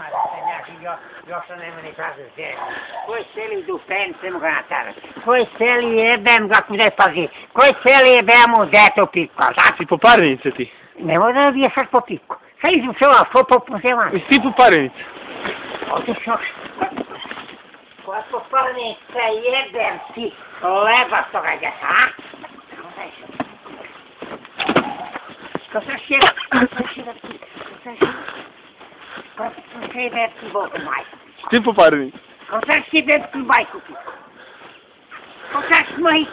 ma eu să ne mânitați de Coi seli du pensem granatare. Coi seli jebem ga kude pazi. Coi seli jebem u deto picco. Ti po parenice ti. Ne moram bi sad po picco. Sai izvučeva, što po pusema. Ti po parenice. Otišao. Koja po parenice jebem ti leba toga djeta, a? Ko se šira ti Bogu majku. Ti po parenice. Ko se šira ti majku ti. Ko se smoji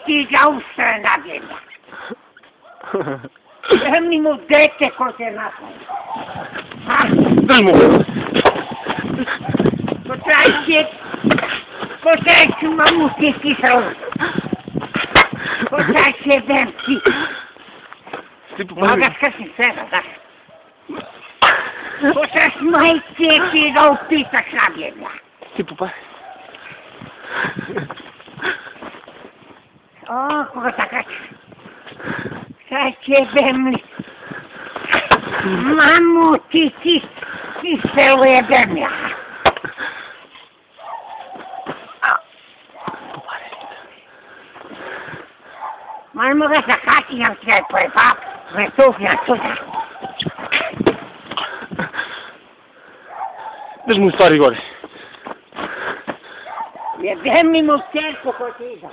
ti ga ustre na bjeda. Zemni mu dete ko se naslali. Drž mu. Ko traži mamu ti kiselu. Ko traži bem ti. Ti po Moga parenice. skrsim svega, da. Ko se smoji ti ga upitaš na bjeda. Ti po parenice. O, koga takač. Sad jebem li. Mamu ti kiselu jebem ja. Po parenice. Moramo ga zakati nam sve pojebab. Retufnja tuda. Drž mu stvari gore. Jebem mi mu cerku ko ti ida.